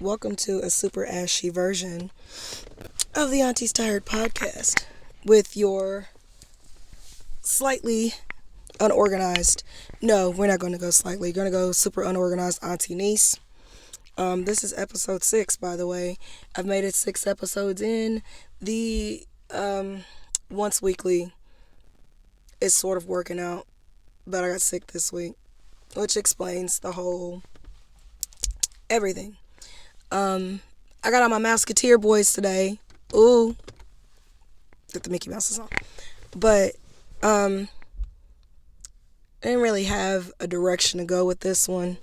welcome to a super ashy version of the Auntie's Tired podcast with your slightly unorganized, no, we're not going to go slightly, we're going to go super unorganized Auntie Nese. This is episode 6, by the way. I've made it 6 episodes in. The once weekly is sort of working out, but I got sick this week, which explains the whole everything. I got on my Mouseketeer boys today. Ooh, get the Mickey Mouses on. But I didn't really have a direction to go with this one.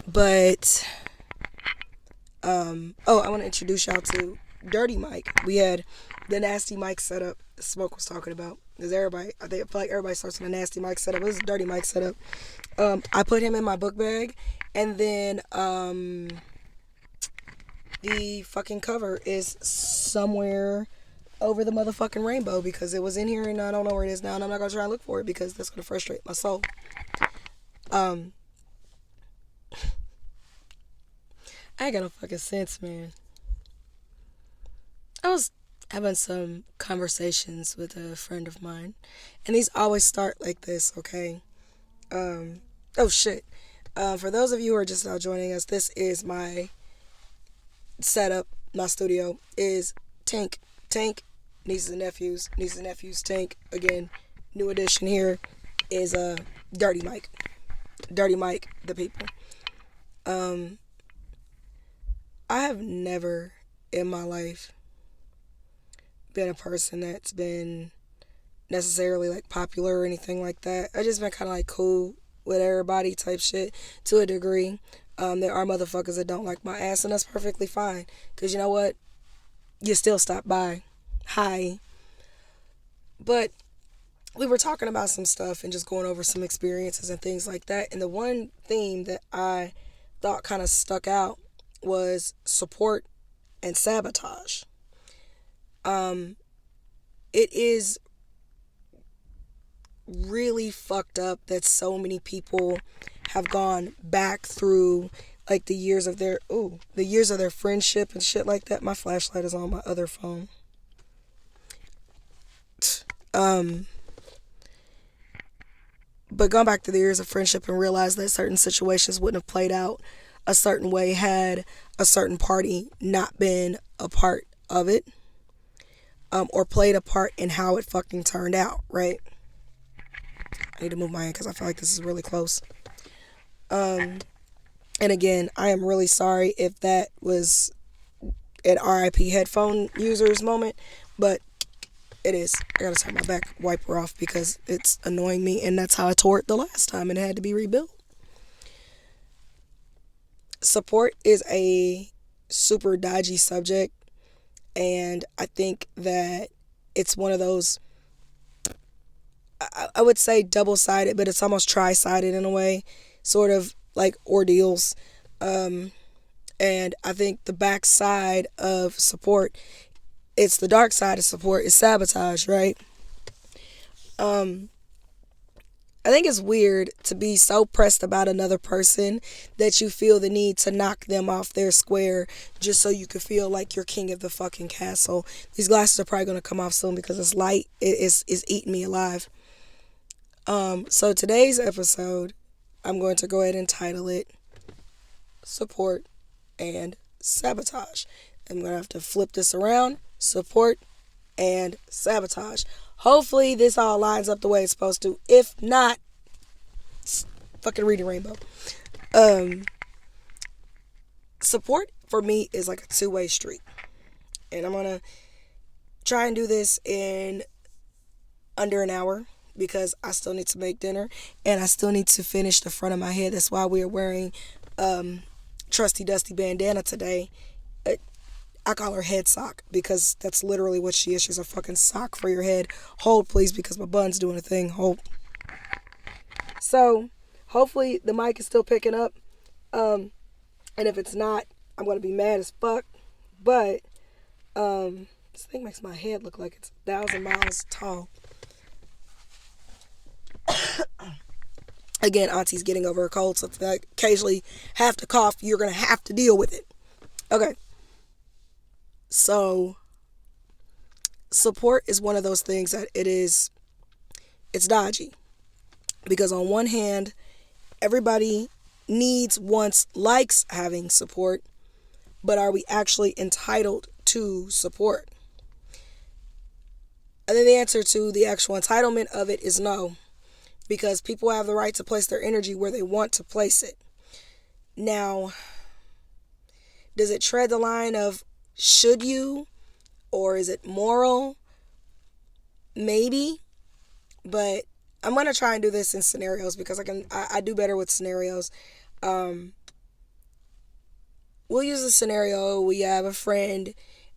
But I want to introduce y'all to Dirty Mike. We had the nasty mic setup the Smoke was talking about. Because I feel like everybody starts with a nasty mic setup. This is a dirty mic setup. I put him in my book bag, and then the fucking cover is somewhere over the motherfucking rainbow because it was in here and I don't know where it is now, and I'm not gonna try and look for it because that's gonna frustrate my soul. I ain't got no fucking sense, man. I was having some conversations with a friend of mine, and these always start like this, okay? Oh shit. For those of you who are just now joining us, this is my setup. My studio is Tank, nieces and nephews, Tank. Again, new addition here is Dirty Mike, the people. I have never in my life been a person that's been necessarily like popular or anything like that. I just been kind of like cool with everybody type shit to a degree. There are motherfuckers that don't like my ass, and that's perfectly fine. Because you know what? You still stop by. Hi. But we were talking about some stuff and just going over some experiences and things like that. And the one theme that I thought kind of stuck out was support and sabotage. It is really fucked up that so many people have gone back through like the years of their friendship and shit like that. My flashlight is on my other phone. But gone back to the years of friendship and realized that certain situations wouldn't have played out a certain way had a certain party not been a part of it, or played a part in how it fucking turned out, right? I need to move my hand because I feel like this is really close. And again, I am really sorry if that was an RIP headphone users moment, but it is. I gotta turn my back wiper off because it's annoying me, and that's how I tore it the last time and it had to be rebuilt. Support is a super dodgy subject, and I think that it's one of those, I would say double-sided, but it's almost tri-sided in a way, sort of like ordeals. And I think the backside of support, it's the dark side of support, is sabotage, right? I think it's weird to be so pressed about another person that you feel the need to knock them off their square just so you can feel like you're king of the fucking castle. These glasses are probably going to come off soon because it's light. It's eating me alive. So today's episode, I'm going to go ahead and title it Support and Sabotage. I'm going to have to flip this around. Support and Sabotage. Hopefully this all lines up the way it's supposed to. If not, fucking reading rainbow. Support for me is like a two-way street. And I'm going to try and do this in under an hour because I still need to make dinner and I still need to finish the front of my head. That's why we are wearing trusty dusty bandana today. I call her head sock because that's literally what she is. She's a fucking sock for your head. Hold, please, because my bun's doing a thing. Hold. So, hopefully the mic is still picking up. And if it's not, I'm going to be mad as fuck. But, this thing makes my head look like it's 1,000 miles tall. Again, Auntie's getting over a cold, so if I occasionally have to cough, you're going to have to deal with it. Okay. So support is one of those things that it's dodgy, because on one hand, everybody needs, wants, likes having support, but are we actually entitled to support? And then the answer to the actual entitlement of it is no, because people have the right to place their energy where they want to place it. Now, does it tread the line of should you, or is it moral? Maybe, but I'm gonna try and do this in scenarios because I do better with scenarios. Um, we'll use a scenario. We have a friend,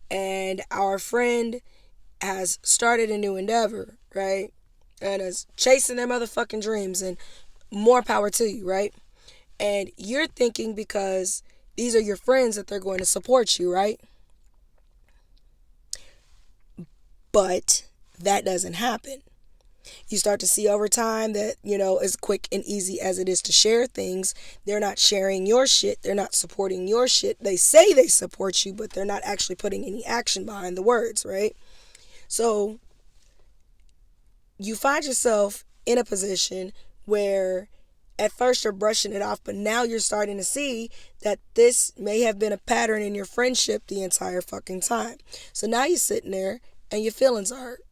and our friend has started a new endeavor, right? And is chasing their motherfucking dreams, and more power to you, right? And you're thinking because these are your friends that they're going to support you, right? But that doesn't happen. You start to see over time that, as quick and easy as it is to share things, they're not sharing your shit. They're not supporting your shit. They say they support you, but they're not actually putting any action behind the words, right? So you find yourself in a position where at first you're brushing it off, but now you're starting to see that this may have been a pattern in your friendship the entire fucking time. So now you're sitting there and your feelings are hurt.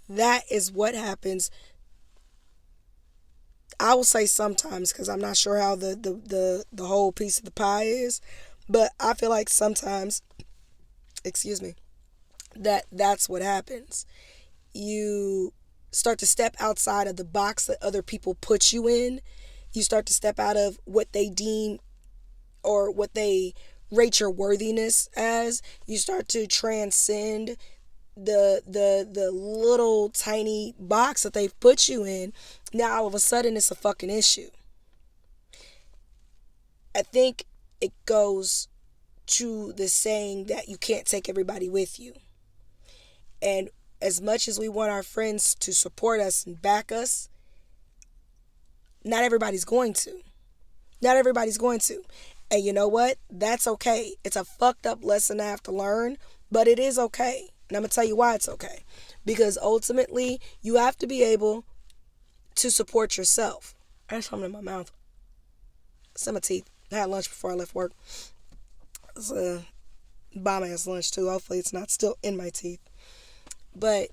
That is what happens. I will say sometimes, because I'm not sure how the whole piece of the pie is, but I feel like sometimes, excuse me, that's what happens. You start to step outside of the box that other people put you in. You start to step out of what they deem or what they rate your worthiness as. You start to transcend the little tiny box that they've put you in. Now all of a sudden it's a fucking issue. I think it goes to the saying that you can't take everybody with you. And as much as we want our friends to support us and back us, not everybody's going to. Not everybody's going to. And you know what? That's okay. It's a fucked up lesson I have to learn, but it is okay. And I'm going to tell you why it's okay. Because ultimately, you have to be able to support yourself. I had something in my mouth. It's in my teeth. I had lunch before I left work. It's a bomb ass lunch too. Hopefully it's not still in my teeth. But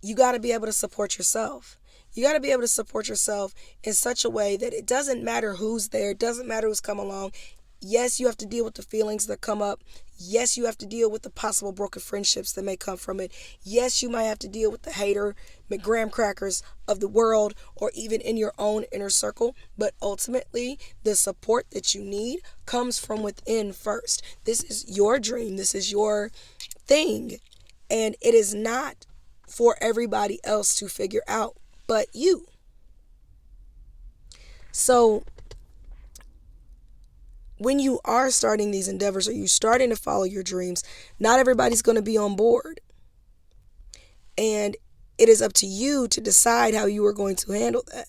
you got to be able to support yourself. You got to be able to support yourself in such a way that it doesn't matter who's there. It doesn't matter who's come along. Yes, you have to deal with the feelings that come up. Yes, you have to deal with the possible broken friendships that may come from it. Yes, you might have to deal with the hater, McGraham crackers of the world, or even in your own inner circle. But ultimately, the support that you need comes from within first. This is your dream. This is your thing. And it is not for everybody else to figure out but you. So when you are starting these endeavors, or you're starting to follow your dreams, not everybody's going to be on board. And it is up to you to decide how you are going to handle that.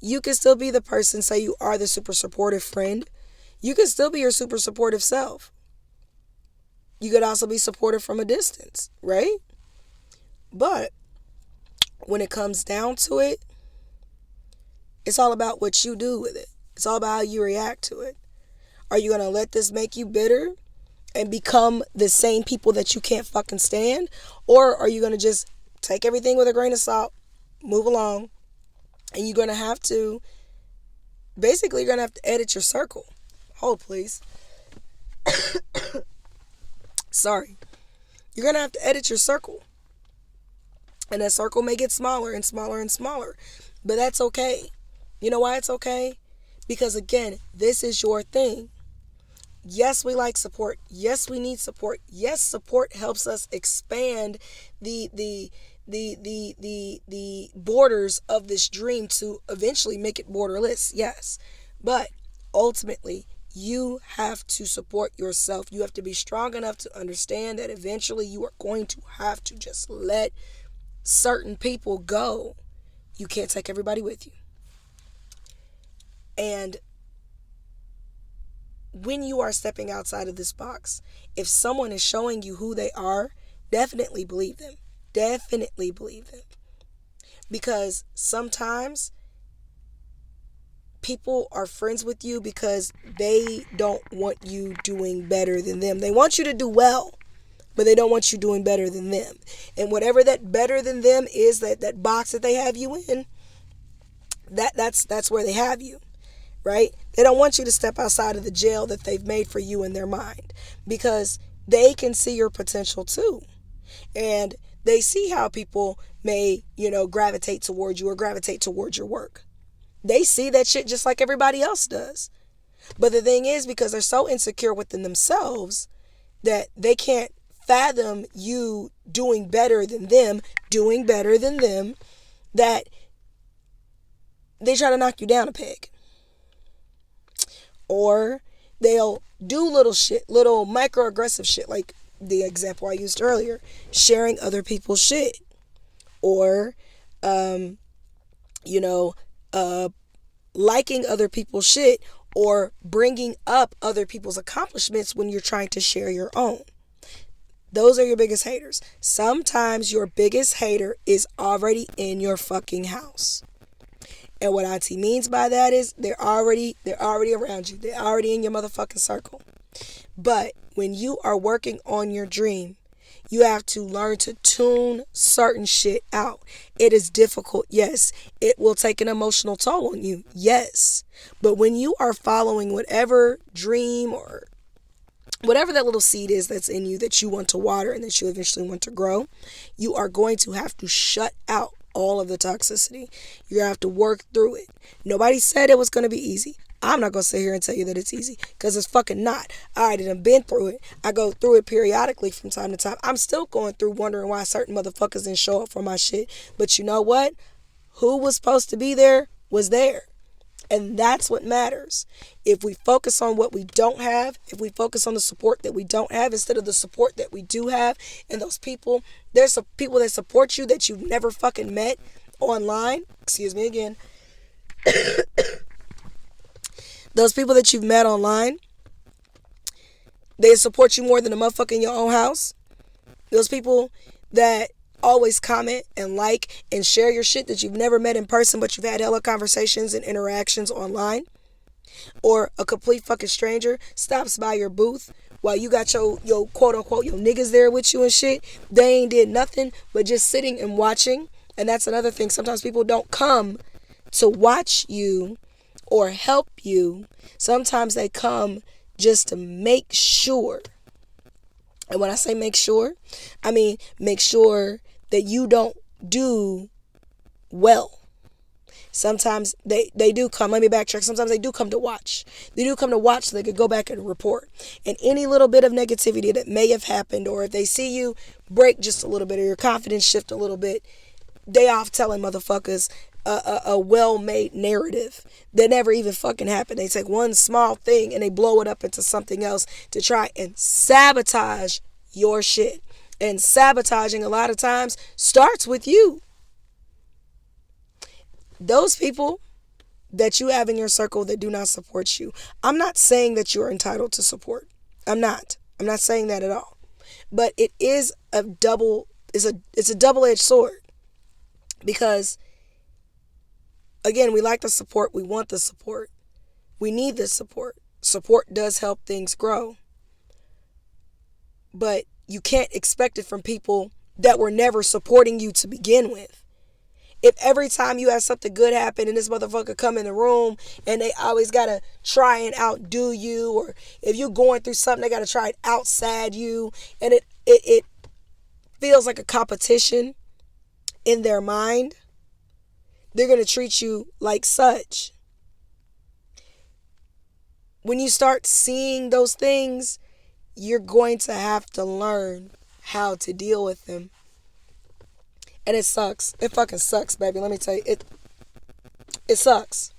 You can still be the person, say you are the super supportive friend. You can still be your super supportive self. You could also be supportive from a distance, right? But when it comes down to it, it's all about what you do with it. It's all about how you react to it. Are you going to let this make you bitter and become the same people that you can't fucking stand? Or are you going to just take everything with a grain of salt, move along, and you're going to have to, basically, you're going to have to edit your circle. Hold, please. Sorry. You're going to have to edit your circle. And that circle may get smaller and smaller and smaller. But that's okay. You know why it's okay? Because again, this is your thing. Yes, we like support. Yes, we need support. Yes, support helps us expand the borders of this dream to eventually make it borderless. Yes. But ultimately, you have to support yourself. You have to be strong enough to understand that eventually you are going to have to just let certain people go. You can't take everybody with you. And when you are stepping outside of this box, if someone is showing you who they are, definitely believe them. Definitely believe them. Because sometimes people are friends with you because they don't want you doing better than them. They want you to do well, but they don't want you doing better than them. And whatever that better than them is, that box that they have you in, that's where they have you, right? They don't want you to step outside of the jail that they've made for you in their mind, because they can see your potential too. And they see how people may, gravitate towards you or gravitate towards your work. They see that shit just like everybody else does. But the thing is, because they're so insecure within themselves that they can't fathom you doing better than them, that they try to knock you down a peg. Or they'll do little microaggressive shit, like the example I used earlier, sharing other people's shit. Or, liking other people's shit, or bringing up other people's accomplishments when you're trying to share your own. Those are your biggest haters. Sometimes your biggest hater is already in your fucking house. And what Auntie means by that is they're already around you. They're already in your motherfucking circle. But when you are working on your dream, you have to learn to tune certain shit out. It is difficult, yes. It will take an emotional toll on you, yes. But when you are following whatever dream or whatever that little seed is that's in you that you want to water and that you eventually want to grow, you are going to have to shut out all of the toxicity. You're going to have to work through it. Nobody said it was going to be easy. I'm not going to sit here and tell you that it's easy, because it's fucking not. I already done been through it. I go through it periodically from time to time. I'm still going through wondering why certain motherfuckers didn't show up for my shit. But you know what? Who was supposed to be there was there. And that's what matters. If we focus on what we don't have, if we focus on the support that we don't have instead of the support that we do have, and those people, there's some people that support you that you've never fucking met online. Excuse me again. Those people that you've met online, they support you more than a motherfucker in your own house. Those people that always comment and like and share your shit that you've never met in person, but you've had hella conversations and interactions online. Or a complete fucking stranger stops by your booth while you got your quote unquote, your niggas there with you and shit. They ain't did nothing but just sitting and watching. And that's another thing. Sometimes people don't come to watch you or help you. Sometimes they come just to make sure. And when I say make sure, I mean make sure that you don't do well. Sometimes they do come, let me backtrack, sometimes they do come to watch. They do come to watch so they could go back and report. And any little bit of negativity that may have happened, or if they see you break just a little bit or your confidence shift a little bit, they off telling motherfuckers a well-made narrative that never even fucking happened. They take one small thing and they blow it up into something else to try and sabotage your shit. And sabotaging a lot of times starts with you. Those people that you have in your circle that do not support you, I'm not saying that you're entitled to support. I'm not saying that at all. But it is it's a double-edged sword. Because again, we like the support, we want the support. We need the support. Support does help things grow. But you can't expect it from people that were never supporting you to begin with. If every time you have something good happen and this motherfucker come in the room and they always gotta try and outdo you, or if you're going through something, they gotta try and outside you, and it feels like a competition in their mind, they're gonna treat you like such. When you start seeing those things, you're going to have to learn how to deal with them. And it sucks. It fucking sucks, baby. Let me tell you. It sucks.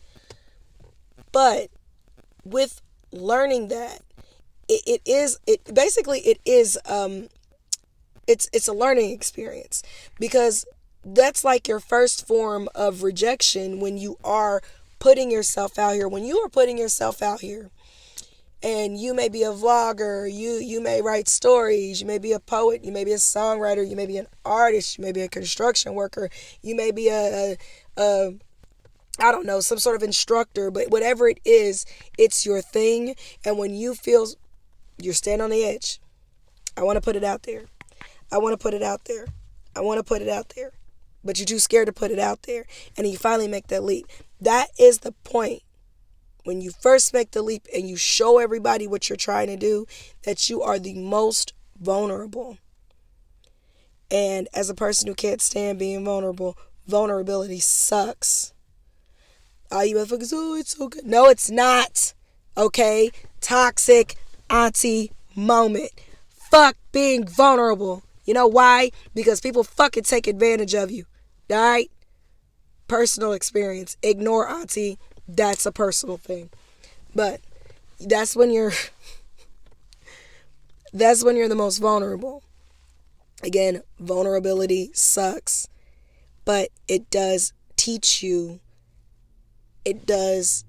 But with learning that, it's a learning experience, because that's like your first form of rejection when you are putting yourself out here. When you are putting yourself out here, And you may be a vlogger, you may write stories, you may be a poet, you may be a songwriter, you may be an artist, you may be a construction worker, you may be a I don't know, some sort of instructor, but whatever it is, it's your thing. And when you feel you're standing on the edge, I want to put it out there. I want to put it out there. I want to put it out there. But you're too scared to put it out there. And you finally make that leap. That is the point. When you first make the leap and you show everybody what you're trying to do, that you are the most vulnerable. And as a person who can't stand being vulnerable, vulnerability sucks. All you motherfuckers, oh, it's so good. No, it's not. Okay? Toxic auntie moment. Fuck being vulnerable. You know why? Because people fucking take advantage of you. Alright? Personal experience. Ignore auntie. That's a personal thing. But that's when you're the most vulnerable. Again, vulnerability sucks. But it does teach you. It does,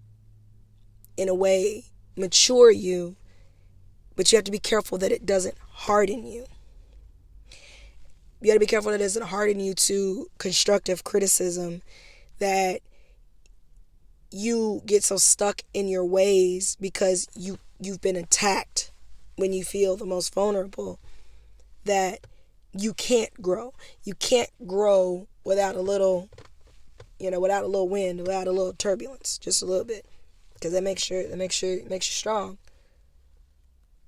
in a way, mature you, but you have to be careful that it doesn't harden you. You got to be careful that it doesn't harden you to constructive criticism, that you get so stuck in your ways because you've been attacked when you feel the most vulnerable, that you can't grow. You can't grow without a little wind, without a little turbulence, just a little bit, because that makes you strong.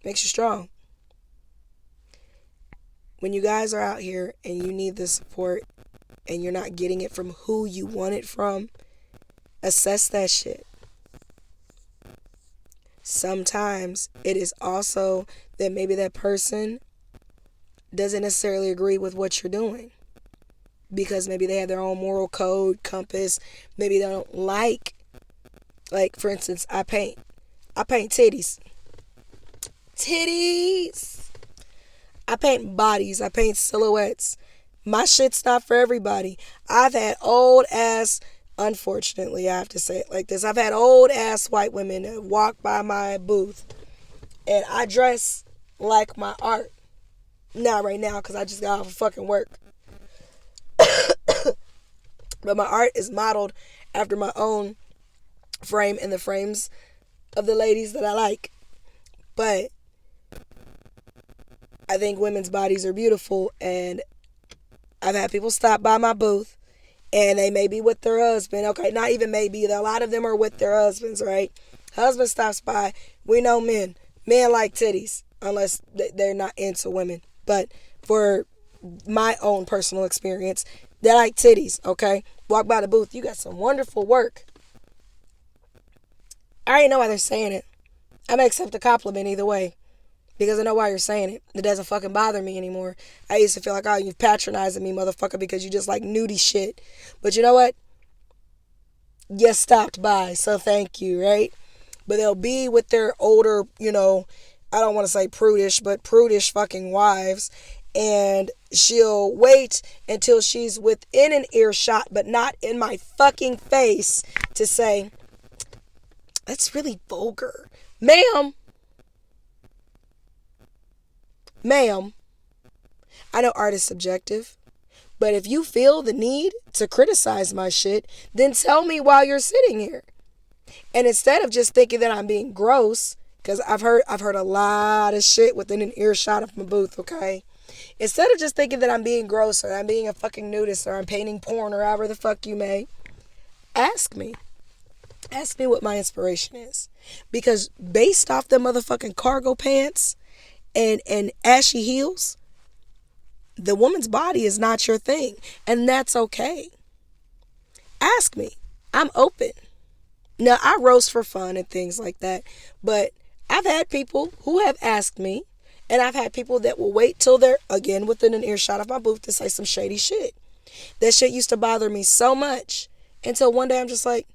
Makes you strong. When you guys are out here and you need the support and you're not getting it from who you want it from, assess that shit. Sometimes it is also that maybe that person doesn't necessarily agree with what you're doing, because maybe they have their own moral code, compass. Maybe they don't like, for instance, I paint titties. I paint bodies. I paint silhouettes. My shit's not for everybody. I've had old ass, unfortunately, I have to say it like this, I've had old ass white women that walk by my booth, and I dress like my art. Not right now, because I just got off of fucking work. But my art is modeled after my own frame and the frames of the ladies that I like. But I think women's bodies are beautiful, and I've had people stop by my booth, and they may be with their husband. Okay, not even maybe. A lot of them are with their husbands, right? Husband stops by. We know men. Men like titties, unless they're not into women. But for my own personal experience, they like titties, okay? Walk by the booth. You got some wonderful work. I already know why they're saying it. I'm going to accept the compliment either way, because I know why you're saying it. It doesn't fucking bother me anymore. I used to feel like, oh, you patronizing me, motherfucker, because you just like nudie shit. But you know what? You stopped by, so thank you, right? But they'll be with their older, I don't want to say prudish, but prudish fucking wives. And she'll wait until she's within an earshot, but not in my fucking face, to say, that's really vulgar. Ma'am, I know art is subjective, but if you feel the need to criticize my shit, then tell me while you're sitting here. And instead of just thinking that I'm being gross, because I've heard a lot of shit within an earshot of my booth, okay? Instead of just thinking that I'm being gross, or I'm being a fucking nudist, or I'm painting porn, or however the fuck you may, ask me. Ask me what my inspiration is. Because based off the motherfucking cargo pants and ashy heels, the woman's body is not your thing. And that's okay. Ask me. I'm open. Now, I roast for fun and things like that. But I've had people who have asked me, and I've had people that will wait till they're, again, within an earshot of my booth to say some shady shit. That shit used to bother me so much until one day I'm just like,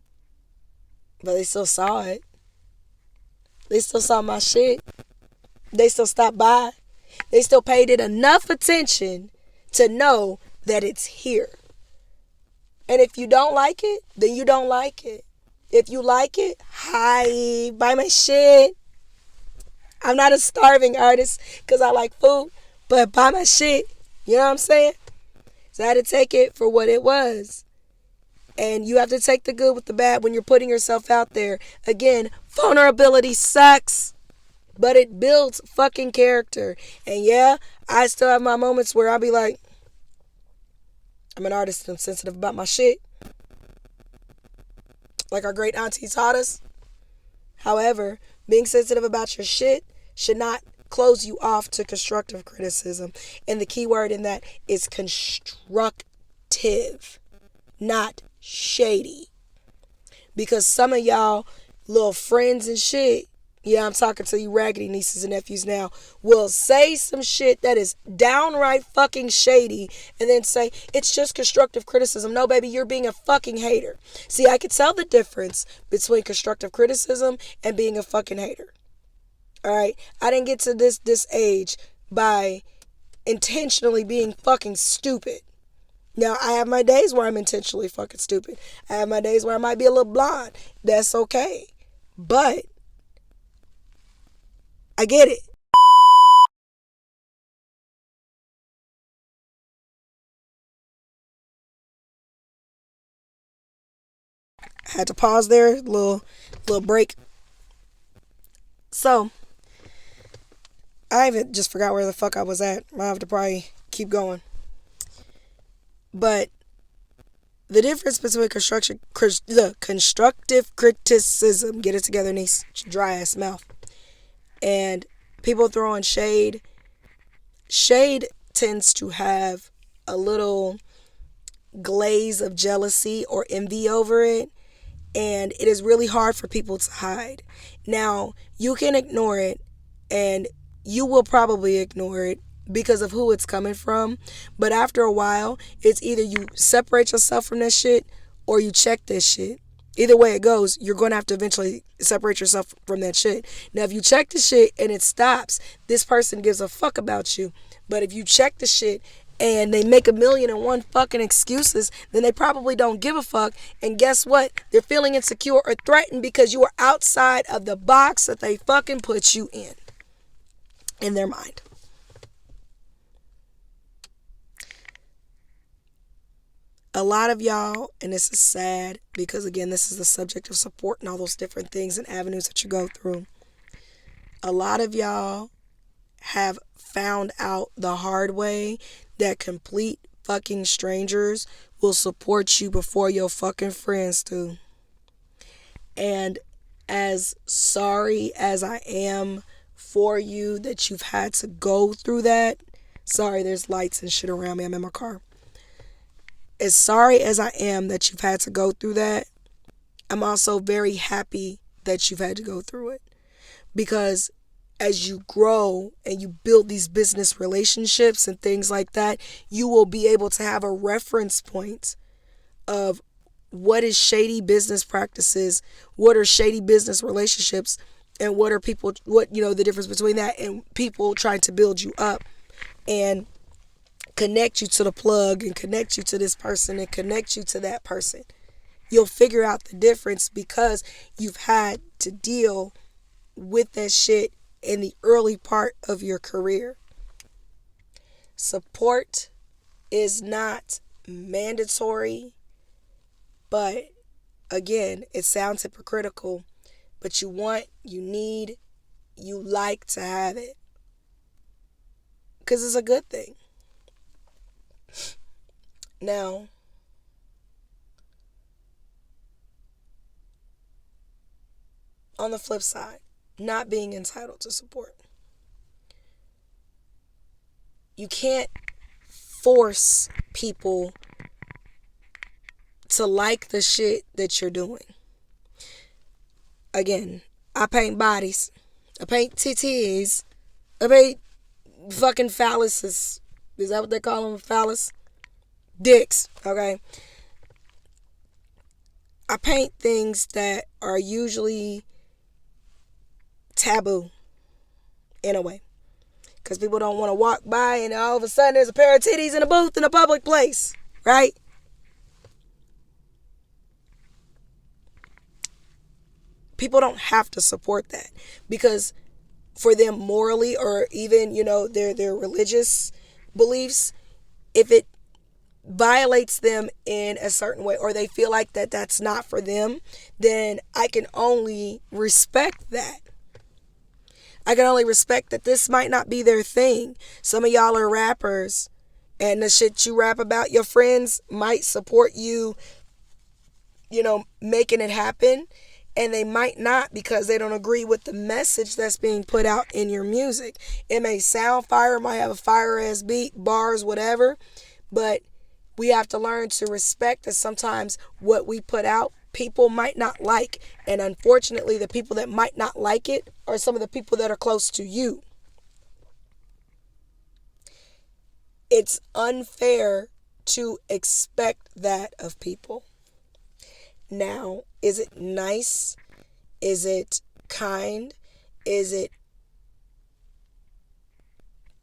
but they still saw it. They still saw my shit. They still stopped by. They still paid it enough attention to know that it's here. And if you don't like it, then you don't like it. If you like it, hi, buy my shit. I'm not a starving artist because I like food, but buy my shit. You know what I'm saying? So I had to take it for what it was. And you have to take the good with the bad when you're putting yourself out there. Again, vulnerability sucks, but it builds fucking character. And yeah, I still have my moments where I'll be like, I'm an artist and I'm sensitive about my shit. Like our great auntie taught us. However, being sensitive about your shit should not close you off to constructive criticism. And the key word in that is constructive, not shady. Because some of y'all little friends and shit, yeah, I'm talking to you raggedy nieces and nephews now, will say some shit that is downright fucking shady and then say, it's just constructive criticism. No, baby, you're being a fucking hater. See, I could tell the difference between constructive criticism and being a fucking hater. All right? I didn't get to this age by intentionally being fucking stupid. Now, I have my days where I'm intentionally fucking stupid. I have my days where I might be a little blonde. That's okay. But I get it. I had to pause there, little break. So, I even just forgot where the fuck I was at. I have to probably keep going. But the difference between constructive criticism, get it together, niece, dry ass mouth, and people throwing shade. Shade tends to have a little glaze of jealousy or envy over it, and it is really hard for people to hide. Now, you can ignore it, and you will probably ignore it because of who it's coming from, but after a while, it's either you separate yourself from that shit or you check this shit. Either way it goes, you're going to have to eventually separate yourself from that shit. Now, if you check the shit and it stops, this person gives a fuck about you. But if you check the shit and they make 1,000,001 fucking excuses, then they probably don't give a fuck. And guess what? They're feeling insecure or threatened because you are outside of the box that they fucking put you in their mind. A lot of y'all, and this is sad because again, this is the subject of support and all those different things and avenues that you go through. A lot of y'all have found out the hard way that complete fucking strangers will support you before your fucking friends do. And as sorry as I am for you that you've had to go through that, sorry, there's lights and shit around me. I'm in my car. As sorry as I am that you've had to go through that, I'm also very happy that you've had to go through it. Because as you grow and you build these business relationships and things like that, you will be able to have a reference point of what is shady business practices, what are shady business relationships, and what are people, the difference between that and people trying to build you up and connect you to the plug and connect you to this person and connect you to that person. You'll figure out the difference because you've had to deal with that shit in the early part of your career. Support is not mandatory, but again, it sounds hypocritical, but you want, you need, you like to have it because it's a good thing. Now, on the flip side, not being entitled to support. You can't force people to like the shit that you're doing. Again, I paint bodies. I paint titties. I paint fucking phalluses. Is that what they call them? Phallus? Dicks, okay? I paint things that are usually taboo in a way. Because people don't want to walk by and all of a sudden there's a pair of titties in a booth in a public place, right? People don't have to support that because for them morally, or even, their religious beliefs, if it violates them in a certain way, or they feel like that's not for them, then I can only respect that. I can only respect that this might not be their thing. Some of y'all are rappers, and the shit you rap about, your friends might support you, making it happen, and they might not, because they don't agree with the message that's being put out in your music. It may sound fire, might have a fire ass beat, bars, whatever, but we have to learn to respect that sometimes what we put out, people might not like. And unfortunately, the people that might not like it are some of the people that are close to you. It's unfair to expect that of people. Now, is it nice? Is it kind? Is it...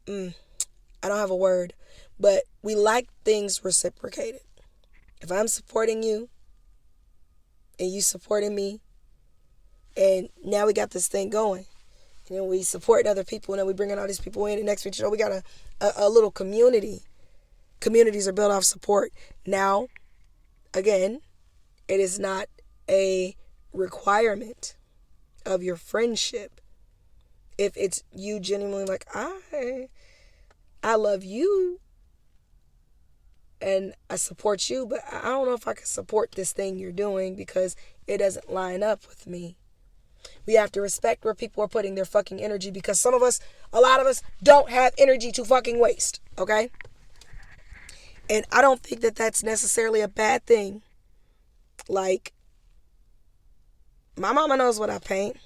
I don't have a word. But we like things reciprocated. If I'm supporting you and you supporting me, and now we got this thing going, and then we support other people, and then we bring in all these people in, and next week, we got a little community. Communities are built off support. Now, again, it is not a requirement of your friendship. If it's you genuinely like, I love you, and I support you, but I don't know if I can support this thing you're doing because it doesn't line up with me. We have to respect where people are putting their fucking energy, because a lot of us don't have energy to fucking waste, okay? And I don't think that that's necessarily a bad thing. Like, my mama knows what I paint.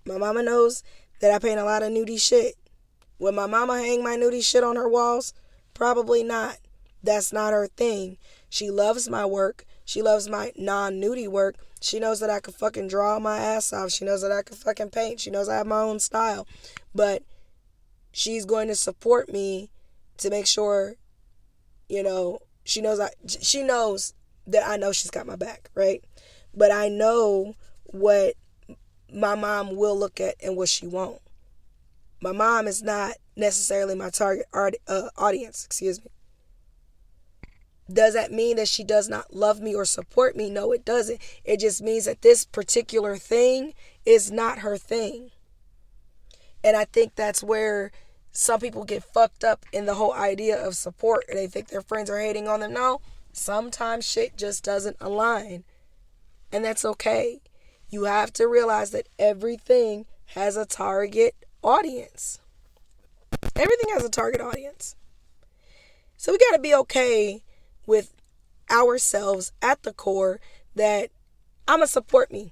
My mama knows that I paint a lot of nudie shit. Will my mama hang my nudie shit on her walls? Probably not. That's not her thing. She loves my work. She loves my non-nudie work. She knows that I can fucking draw my ass off. She knows that I can fucking paint. She knows I have my own style. But she's going to support me to make sure, she knows that I know she's got my back, right? But I know what my mom will look at and what she won't. My mom is not necessarily my target audience, excuse me. Does that mean that she does not love me or support me? No, it doesn't. It just means that this particular thing is not her thing. And I think that's where some people get fucked up in the whole idea of support. They think their friends are hating on them. No, sometimes shit just doesn't align. And that's okay. You have to realize that everything has a target audience. Everything has a target audience. So we got to be okay with ourselves at the core that I'ma support me.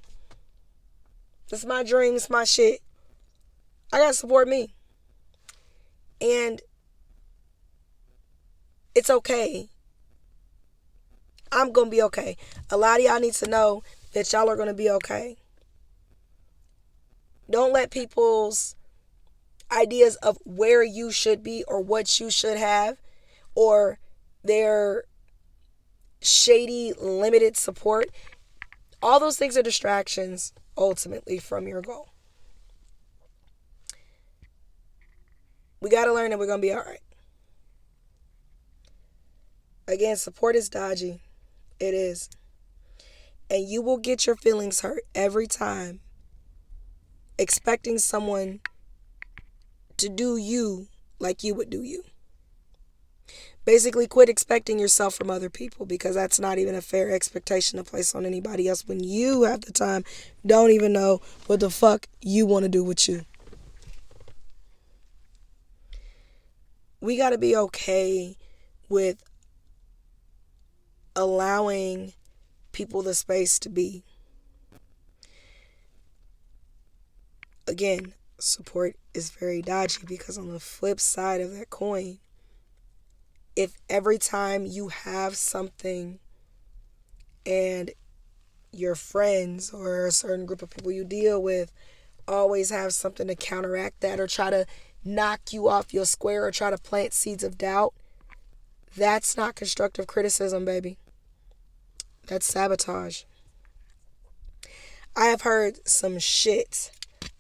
It's my dream, it's my shit. I gotta support me. And it's okay. I'm gonna be okay. A lot of y'all need to know that y'all are gonna be okay. Don't let people's ideas of where you should be or what you should have, or their shady limited support, all those things are distractions ultimately from your goal. We got to learn that we're going to be all right. Again, support is dodgy. It is. And you will get your feelings hurt every time expecting someone to do you like you would do you. Basically, quit expecting yourself from other people, because that's not even a fair expectation to place on anybody else when you have the time don't even know what the fuck you want to do with you. We got to be okay with allowing people the space to be. Again, support is very dodgy, because on the flip side of that coin, if every time you have something and your friends or a certain group of people you deal with always have something to counteract that, or try to knock you off your square, or try to plant seeds of doubt, that's not constructive criticism, baby. That's sabotage. I have heard some shit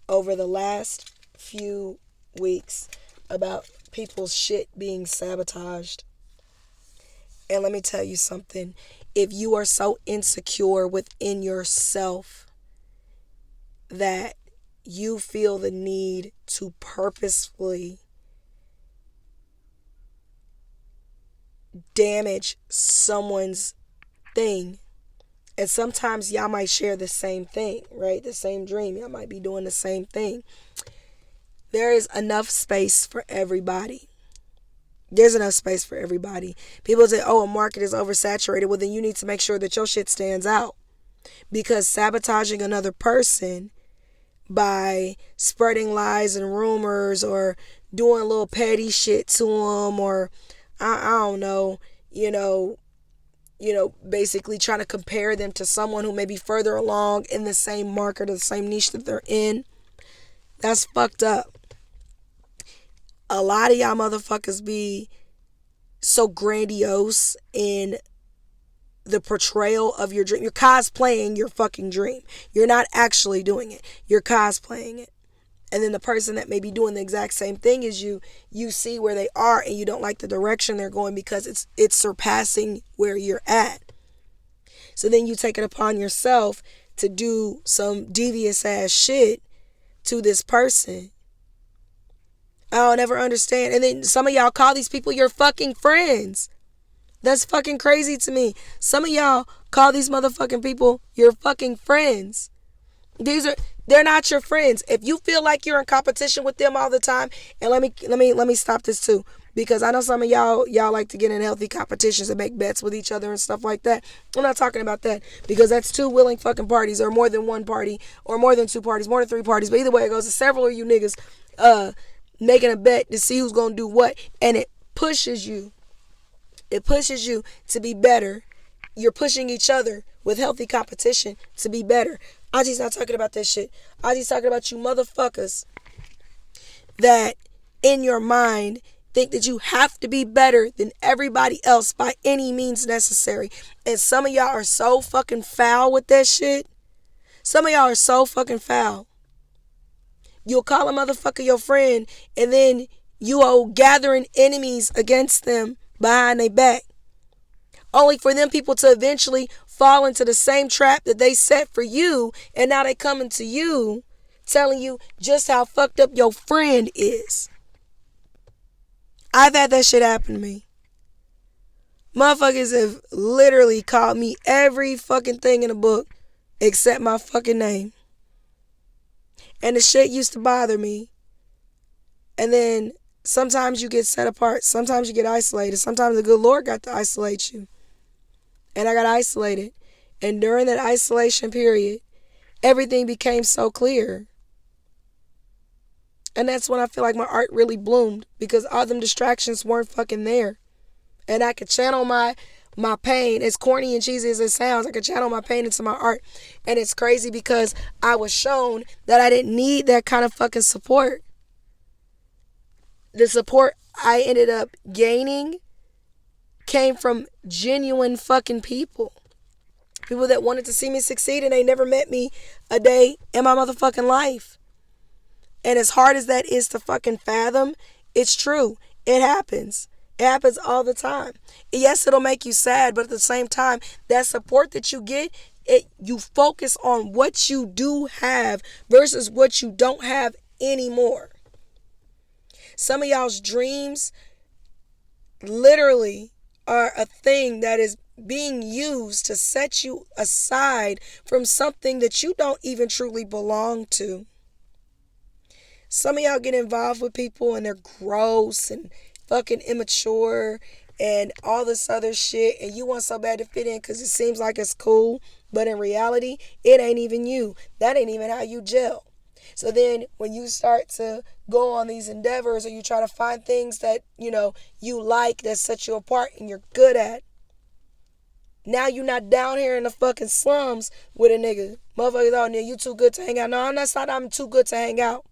over the last few weeks about people's shit being sabotaged. And let me tell you something. If you are so insecure within yourself that you feel the need to purposefully damage someone's thing, and sometimes y'all might share the same thing, right? The same dream. Y'all might be doing the same thing. There is enough space for everybody. There's enough space for everybody. People say, oh, a market is oversaturated. Well, then you need to make sure that your shit stands out. Because sabotaging another person by spreading lies and rumors or doing a little petty shit to them, or I don't know, basically trying to compare them to someone who may be further along in the same market or the same niche that they're in, that's fucked up. A lot of y'all motherfuckers be so grandiose in the portrayal of your dream. You're cosplaying your fucking dream. You're not actually doing it. You're cosplaying it. And then the person that may be doing the exact same thing as you see where they are and you don't like the direction they're going because it's surpassing where you're at. So then you take it upon yourself to do some devious ass shit to this person. I don't ever understand. And then some of y'all call these people your fucking friends. That's fucking crazy to me. Some of y'all call these motherfucking people your fucking friends. They're not your friends. If you feel like you're in competition with them all the time, and let me stop this too, because I know some of y'all like to get in healthy competitions and make bets with each other and stuff like that. I'm not talking about that, because that's two willing fucking parties, or more than one party, or more than two parties, more than three parties. But either way it goes, several of you niggas making a bet to see who's gonna do what, and it pushes you. It pushes you to be better. You're pushing each other with healthy competition to be better. Auntie's not talking about that shit. Auntie's talking about you motherfuckers that in your mind think that you have to be better than everybody else by any means necessary. And some of y'all are so fucking foul with that shit. Some of y'all are so fucking foul. You'll call a motherfucker your friend, and then you are gathering enemies against them behind their back. Only for them people to eventually fall into the same trap that they set for you, and now they coming to you telling you just how fucked up your friend is. I've had that shit happen to me. Motherfuckers have literally called me every fucking thing in the book except my fucking name. And the shit used to bother me. And then sometimes you get set apart. Sometimes you get isolated. Sometimes the good Lord got to isolate you. And I got isolated. And during that isolation period, everything became so clear. And that's when I feel like my art really bloomed, because all them distractions weren't fucking there. And I could channel my pain, as corny and cheesy as it sounds, I could channel my pain into my art. And it's crazy because I was shown that I didn't need that kind of fucking support. The support I ended up gaining came from genuine fucking people. People that wanted to see me succeed, and they never met me a day in my motherfucking life. And as hard as that is to fucking fathom, it's true. It happens. It happens all the time. Yes, it'll make you sad, but at the same time, that support that you get, you focus on what you do have versus what you don't have anymore. Some of y'all's dreams literally are a thing that is being used to set you aside from something that you don't even truly belong to. Some of y'all get involved with people and they're gross and fucking immature and all this other shit, and you want so bad to fit in because it seems like it's cool, but in reality, it ain't even you. That ain't even how you gel. So then when you start to go on these endeavors, or you try to find things that, you like, that set you apart and you're good at, now you're not down here in the fucking slums with a nigga. Motherfuckers, oh, nigga, you too good to hang out. No, that's not I'm too good to hang out.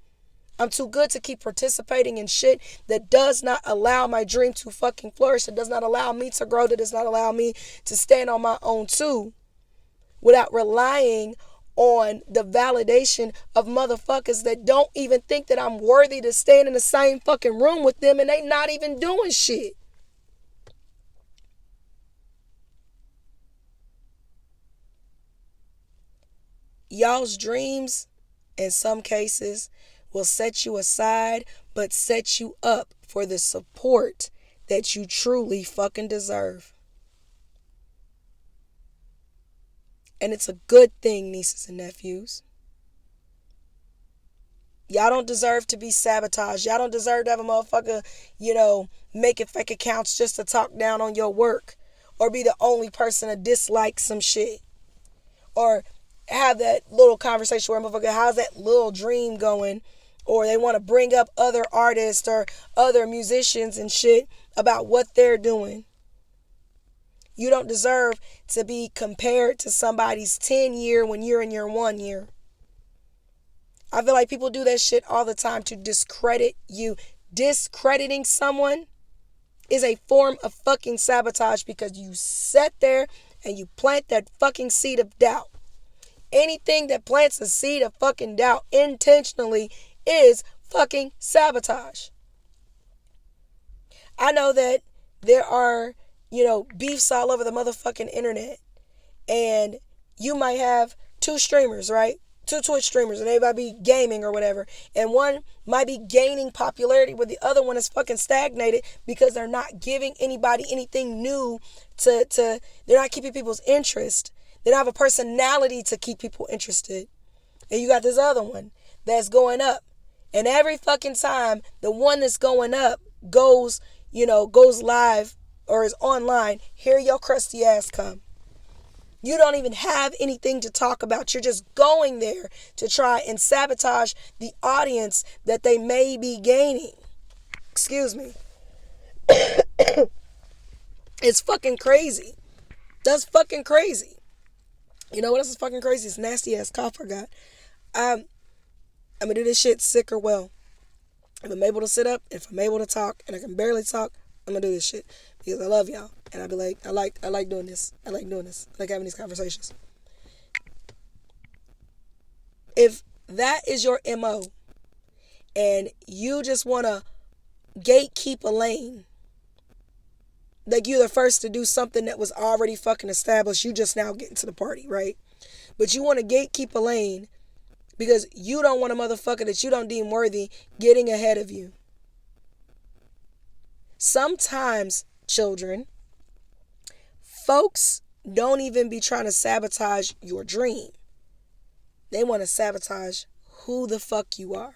I'm too good to keep participating in shit that does not allow my dream to fucking flourish, that does not allow me to grow, that does not allow me to stand on my own too, without relying on the validation of motherfuckers that don't even think that I'm worthy to stand in the same fucking room with them, and they not even doing shit. Y'all's dreams, in some cases, will set you aside, but set you up for the support that you truly fucking deserve. And it's a good thing, nieces and nephews. Y'all don't deserve to be sabotaged. Y'all don't deserve to have a motherfucker, making fake accounts just to talk down on your work, or be the only person to dislike some shit, or have that little conversation where motherfucker, how's that little dream going? Or they want to bring up other artists or other musicians and shit about what they're doing. You don't deserve to be compared to somebody's 10-year when you're in your 1 year. I feel like people do that shit all the time to discredit you. Discrediting someone is a form of fucking sabotage, because you sat there and you plant that fucking seed of doubt. Anything that plants a seed of fucking doubt intentionally is fucking sabotage. I know that there are, beefs all over the motherfucking internet. And you might have 2 streamers, right? 2 Twitch streamers, and they might be gaming or whatever. And one might be gaining popularity, but the other one is fucking stagnated because they're not giving anybody anything new they're not keeping people's interest. They don't have a personality to keep people interested. And you got this other one that's going up. And every fucking time the one that's going up goes live or is online, here your crusty ass come. You don't even have anything to talk about. You're just going there to try and sabotage the audience that they may be gaining. Excuse me. It's fucking crazy. That's fucking crazy. You know what else is fucking crazy? This nasty ass cough I got. I'm gonna do this shit sick or well. If I'm able to sit up, if I'm able to talk, and I can barely talk, I'm gonna do this shit because I love y'all, and I be like, I like doing this. I like doing this. I like having these conversations. If that is your MO, and you just wanna gatekeep a lane, like you're the first to do something that was already fucking established, you just now getting to the party, right? But you want to gatekeep a lane because you don't want a motherfucker that you don't deem worthy getting ahead of you. Sometimes, children, folks don't even be trying to sabotage your dream. They want to sabotage who the fuck you are,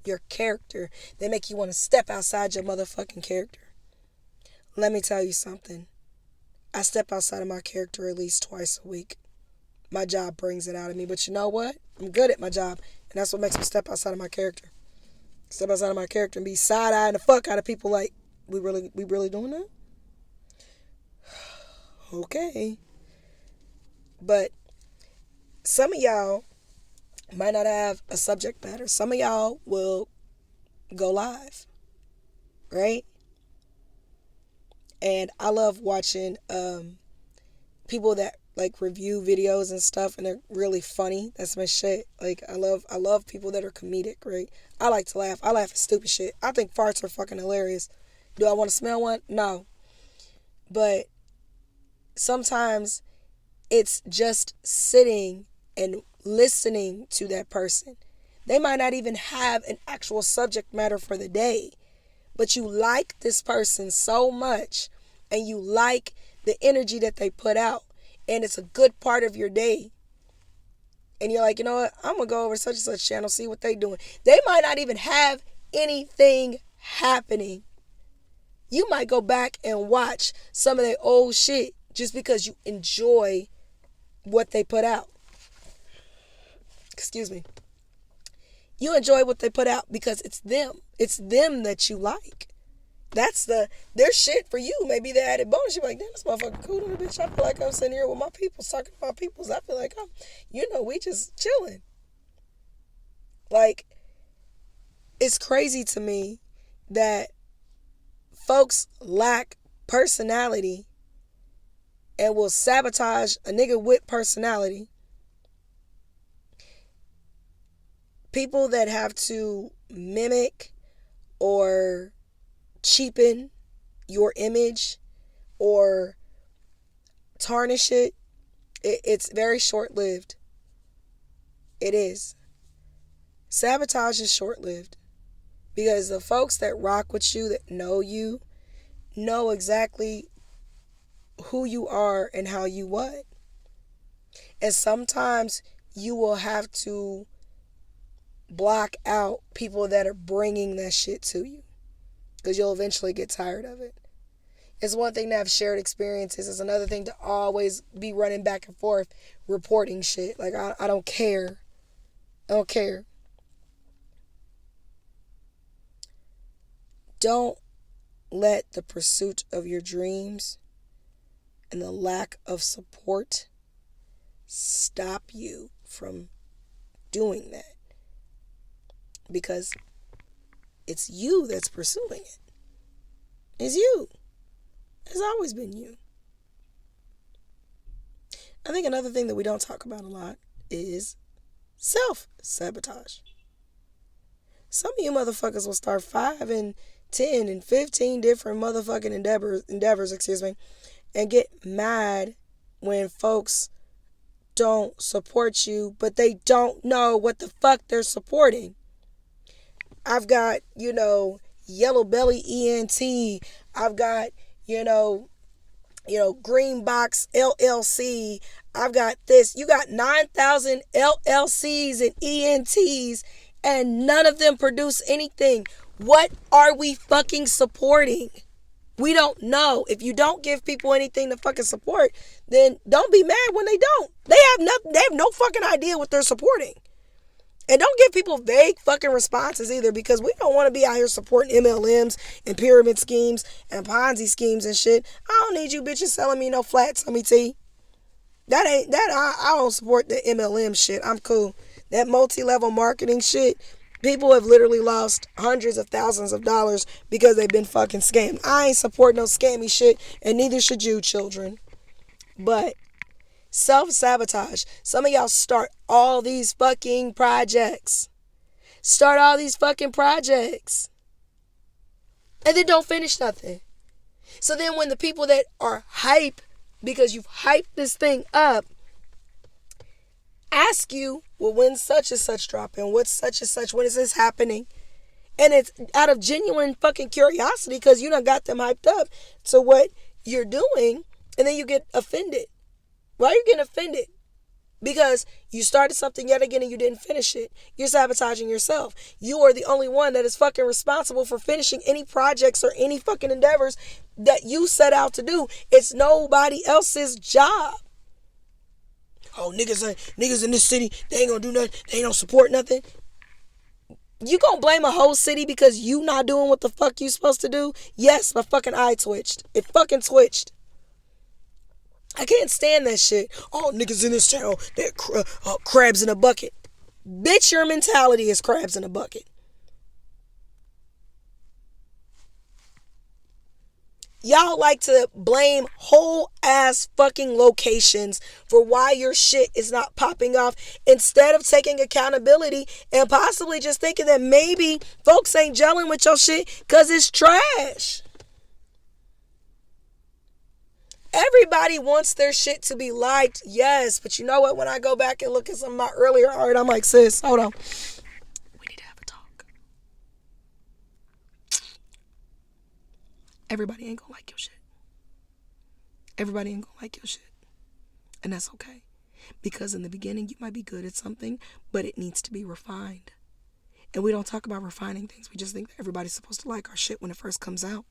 your character. They make you want to step outside your motherfucking character. Let me tell you something. I step outside of my character at least twice a week. My job brings it out of me. But you know what? I'm good at my job. And that's what makes me step outside of my character. Step outside of my character and be side-eyeing the fuck out of people like, we really doing that? Okay. But some of y'all might not have a subject matter. Some of y'all will go live. Right? And I love watching people that like review videos and stuff, and they're really funny. That's my shit. Like I love people that are comedic, right? I like to laugh. I laugh at stupid shit. I think farts are fucking hilarious. Do I want to smell one? No. But sometimes it's just sitting and listening to that person. They might not even have an actual subject matter for the day, but you like this person so much, and you like the energy that they put out, and it's a good part of your day. And you're like, you know what? I'm going to go over such and such channel, see what they doing. They might not even have anything happening. You might go back and watch some of their old shit just because you enjoy what they put out. Excuse me. You enjoy what they put out because it's them. It's them that you like. That's their shit for you. Maybe the added bonus. You're like, damn, this motherfucker cool to the bitch. I feel like I'm sitting here with my people, talking to my peoples. I feel like we just chilling. Like, it's crazy to me that folks lack personality and will sabotage a nigga with personality People that have to mimic or cheapen your image or tarnish it, it's very short-lived. It is. Sabotage is short-lived because the folks that rock with you, that know you, know exactly who you are and how you what. And sometimes you will have to block out people that are bringing that shit to you because you'll eventually get tired of it. It's one thing to have shared experiences. It's another thing to always be running back and forth reporting shit. Like, I don't care. I don't care. Don't let the pursuit of your dreams and the lack of support stop you from doing that. Because it's you that's pursuing it. It's you. It's always been you. I think another thing that we don't talk about a lot is self-sabotage. Some of you motherfuckers will start 5 and 10 and 15 different motherfucking endeavors, and get mad when folks don't support you, but they don't know what the fuck they're supporting. I've got, Yellow Belly ENT. I've got, Green Box LLC. I've got this. You got 9,000 LLCs and ENTs, and none of them produce anything. What are we fucking supporting? We don't know. If you don't give people anything to fucking support, then don't be mad when they don't. They have no fucking idea what they're supporting. And don't give people vague fucking responses either, because we don't want to be out here supporting MLMs and pyramid schemes and Ponzi schemes and shit. I don't need you bitches selling me no flat tummy tea. I don't support the MLM shit. I'm cool. That multi-level marketing shit, people have literally lost hundreds of thousands of dollars because they've been fucking scammed. I ain't support no scammy shit, and neither should you, children. But self-sabotage. Some of y'all start all these fucking projects. Start all these fucking projects. And then don't finish nothing. So then when the people that are hype, because you've hyped this thing up, ask you, well, when's such and such dropping? What's such and such? When is this happening? And it's out of genuine fucking curiosity, because you done got them hyped up to what you're doing, and then you get offended. Why are you getting offended? Because you started something yet again and you didn't finish it. You're sabotaging yourself. You are the only one that is fucking responsible for finishing any projects or any fucking endeavors that you set out to do. It's nobody else's job. Oh, niggas in this city, they ain't gonna do nothing. They ain't gonna support nothing. You gonna blame a whole city because you not doing what the fuck you supposed to do? Yes, my fucking eye twitched. It fucking twitched. I can't stand that shit. Oh, niggas in this town, they're crabs in a bucket. Bitch, your mentality is crabs in a bucket. Y'all like to blame whole ass fucking locations for why your shit is not popping off, instead of taking accountability and possibly just thinking that maybe folks ain't gelling with your shit because it's trash. Everybody wants their shit to be liked, yes, but you know what? When I go back and look at some of my earlier art, I'm like, sis, hold on. We need to have a talk. Everybody ain't gonna like your shit. Everybody ain't gonna like your shit. And that's okay. Because in the beginning, you might be good at something, but it needs to be refined. And we don't talk about refining things. We just think that everybody's supposed to like our shit when it first comes out.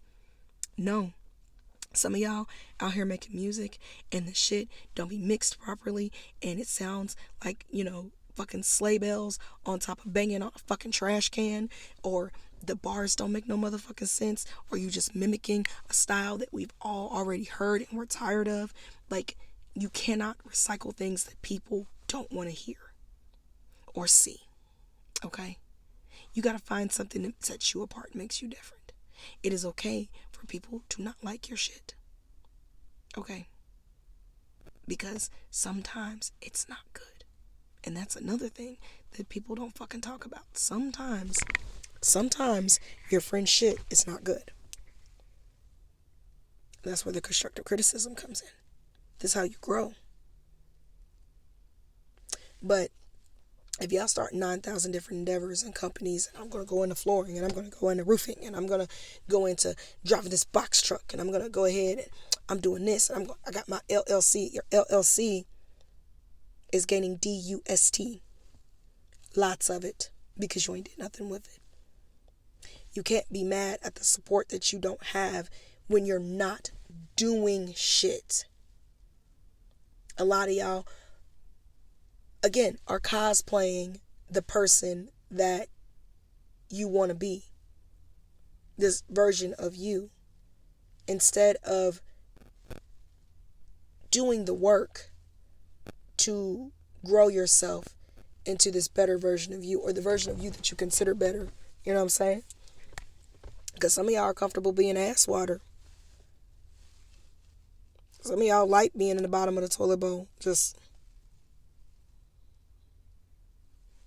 No. Some of y'all out here making music and the shit don't be mixed properly, and it sounds like, fucking sleigh bells on top of banging on a fucking trash can, or the bars don't make no motherfucking sense, or you just mimicking a style that we've all already heard and we're tired of. Like, you cannot recycle things that people don't want to hear or see. Okay? You gotta find something that sets you apart and makes you different. It is okay for people to not like your shit. Okay? Because sometimes it's not good. And that's another thing that people don't fucking talk about. Sometimes your friend's shit is not good. That's where the constructive criticism comes in. This is how you grow. But if y'all start 9,000 different endeavors and companies, and I'm going to go into flooring, and I'm going to go into roofing, and I'm going to go into driving this box truck, and I'm going to go ahead and I'm doing this, and I got my LLC. Your LLC is gaining DUST. Lots of it, because you ain't did nothing with it. You can't be mad at the support that you don't have when you're not doing shit. A lot of y'all, again, are cosplaying the person that you want to be. This version of you. Instead of doing the work to grow yourself into this better version of you, or the version of you that you consider better. You know what I'm saying? Because some of y'all are comfortable being ass water. Some of y'all like being in the bottom of the toilet bowl.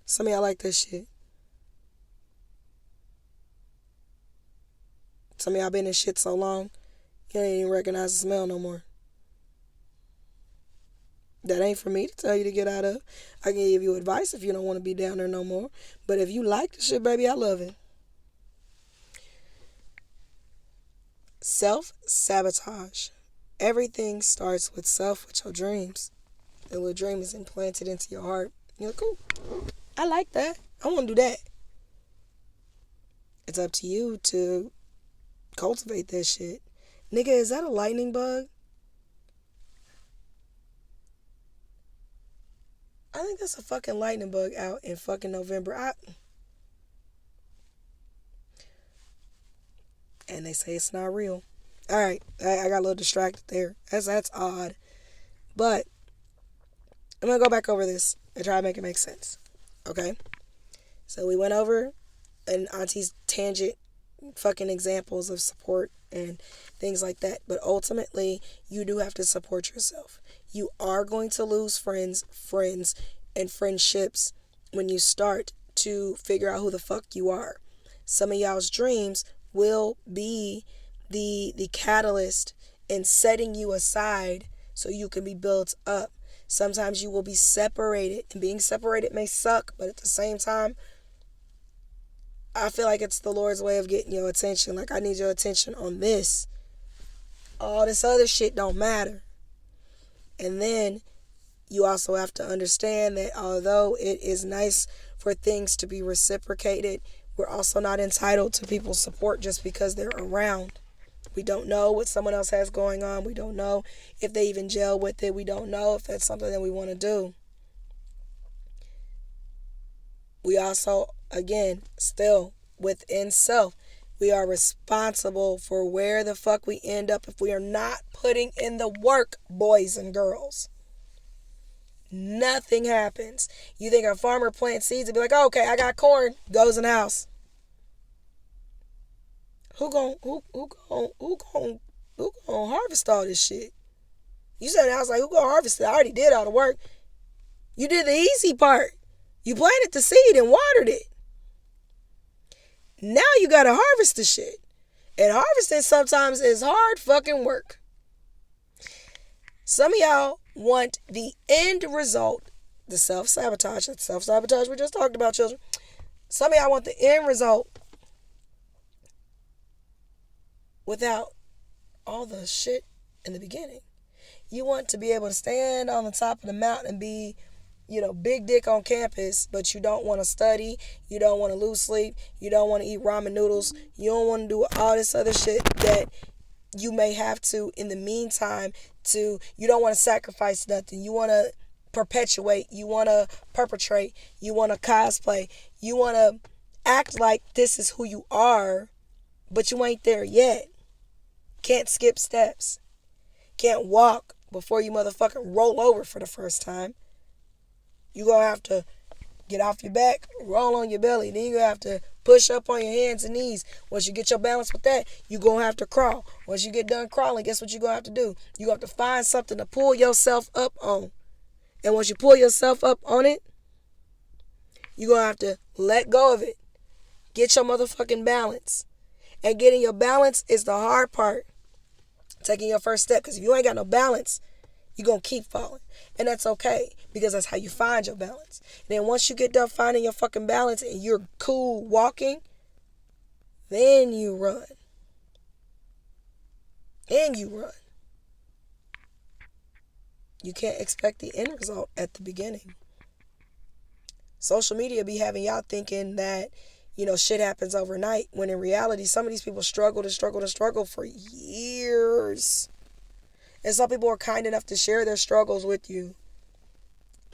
Some of y'all like this shit. Some of y'all been in shit so long, you don't even recognize the smell no more. That ain't for me to tell you to get out of. I can give you advice if you don't want to be down there no more. But if you like the shit, baby, I love it. Self-sabotage. Everything starts with self, with your dreams. The little dream is implanted into your heart. You're like, cool. I like that. I want to do that. It's up to you to cultivate that shit. Nigga, is that a lightning bug? I think that's a fucking lightning bug out in fucking November. And they say it's not real. Alright, I got a little distracted there. That's odd. But I'm going to go back over this and try to make it make sense. Okay? So we went over an Auntie's tangent fucking examples of support and things like that. But ultimately, you do have to support yourself. You are going to lose friends, and friendships when you start to figure out who the fuck you are. Some of y'all's dreams will be the catalyst in setting you aside so you can be built up. Sometimes you will be separated, and being separated may suck, but at the same time, I feel like it's the Lord's way of getting your attention. Like, I need your attention on this. All this other shit don't matter. And then you also have to understand that although it is nice for things to be reciprocated, we're also not entitled to people's support just because they're around. We don't know what someone else has going on. We don't know if they even gel with it. We don't know if that's something that we want to do. We also, again, still within self, we are responsible for where the fuck we end up if we are not putting in the work, boys and girls. Nothing happens. You think a farmer plants seeds and be like, oh, okay, I got corn, goes in the house. Who gon' harvest all this shit? You said I was like, who gonna harvest it? I already did all the work. You did the easy part. You planted the seed and watered it. Now you gotta harvest the shit. And harvesting sometimes is hard fucking work. Some of y'all want the end result, the self-sabotage. That self-sabotage we just talked about, children. Some of y'all want the end result without all the shit in the beginning. You want to be able to stand on the top of the mountain and be, big dick on campus, but you don't want to study, you don't want to lose sleep, you don't want to eat ramen noodles, you don't want to do all this other shit that you may have to in the meantime you don't want to sacrifice nothing. You want to perpetuate, you want to perpetrate, you want to cosplay, you want to act like this is who you are, but you ain't there yet. Can't skip steps. Can't walk before you motherfucking roll over for the first time. You're going to have to get off your back, roll on your belly. Then you're going to have to push up on your hands and knees. Once you get your balance with that, you're going to have to crawl. Once you get done crawling, guess what you're going to have to do? You're going to have to find something to pull yourself up on. And once you pull yourself up on it, You're going to have to let go of it. Get your motherfucking balance. And getting your balance is the hard part. Taking your first step. Because if you ain't got no balance, you're going to keep falling. And that's okay. Because that's how you find your balance. And then once you get done finding your fucking balance and you're cool walking, then you run. And you run. You can't expect the end result at the beginning. Social media be having y'all thinking that, shit happens overnight, when in reality, some of these people struggle for years. And some people are kind enough to share their struggles with you.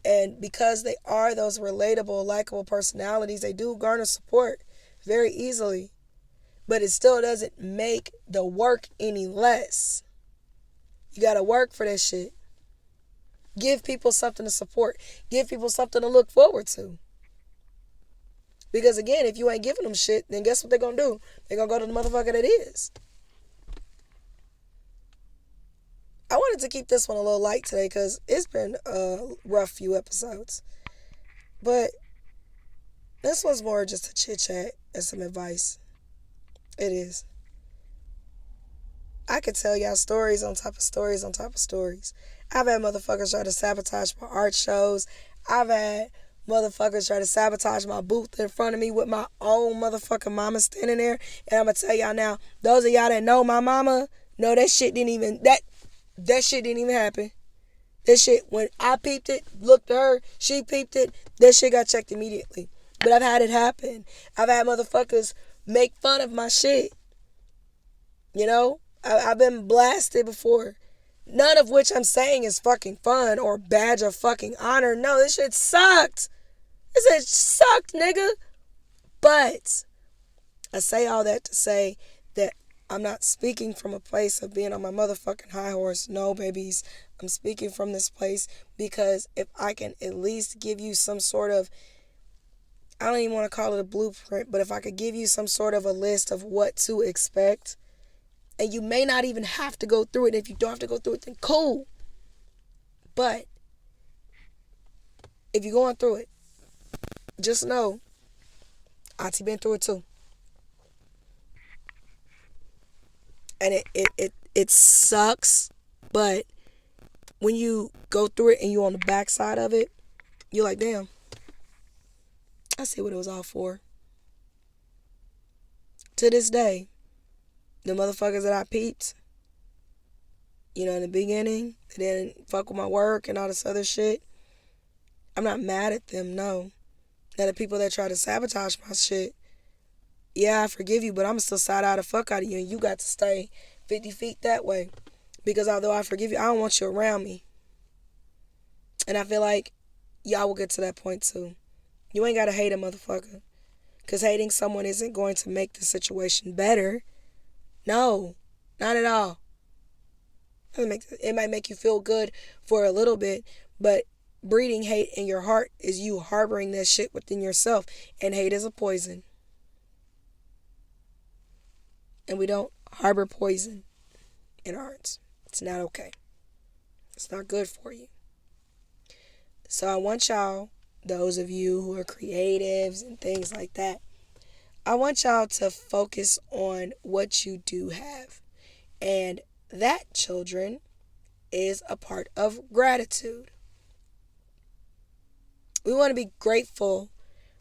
And because they are those relatable, likable personalities, they do garner support very easily. But it still doesn't make the work any less. You gotta work for that shit. Give people something to support. Give people something to look forward to. Because again, if you ain't giving them shit, then guess what they're going to do? They're going to go to the motherfucker that is. I wanted to keep this one a little light today because it's been a rough few episodes. But this one's more just a chit chat and some advice. It is. I could tell y'all stories on top of stories on top of stories. I've had motherfuckers try to sabotage my art shows. I've had motherfuckers try to sabotage my booth in front of me with my own motherfucking mama standing there. And I'm going to tell y'all now, those of y'all that know my mama, know that shit didn't even happen. That shit, when I peeped it, looked at her, she peeped it, that shit got checked immediately. But I've had it happen. I've had motherfuckers make fun of my shit. I've been blasted before. None of which I'm saying is fucking fun or badge of fucking honor. No, this shit sucked. This shit sucked, nigga. But I say all that to say that I'm not speaking from a place of being on my motherfucking high horse. No, babies. I'm speaking from this place because if I can at least give you some sort of, I don't even want to call it a blueprint, but if I could give you some sort of a list of what to expect, and you may not even have to go through it. If you don't have to go through it, then cool. But if you're going through it, just know, Auntie been through it too. And it sucks, but when you go through it and you're on the backside of it, you're like, damn, I see what it was all for. To this day, the motherfuckers that I peeped, in the beginning, they didn't fuck with my work and all this other shit. I'm not mad at them, no. Now the people that try to sabotage my shit, yeah, I forgive you, but I'm still side eye the fuck out of you, and you got to stay 50 feet that way. Because although I forgive you, I don't want you around me. And I feel like y'all will get to that point too. You ain't gotta hate a motherfucker. Because hating someone isn't going to make the situation better. No, not at all. It might make you feel good for a little bit, but breeding hate in your heart is you harboring that shit within yourself. And hate is a poison. And we don't harbor poison in our hearts. It's not okay. It's not good for you. So I want y'all, those of you who are creatives and things like that, I want y'all to focus on what you do have. And that, children, is a part of gratitude. We want to be grateful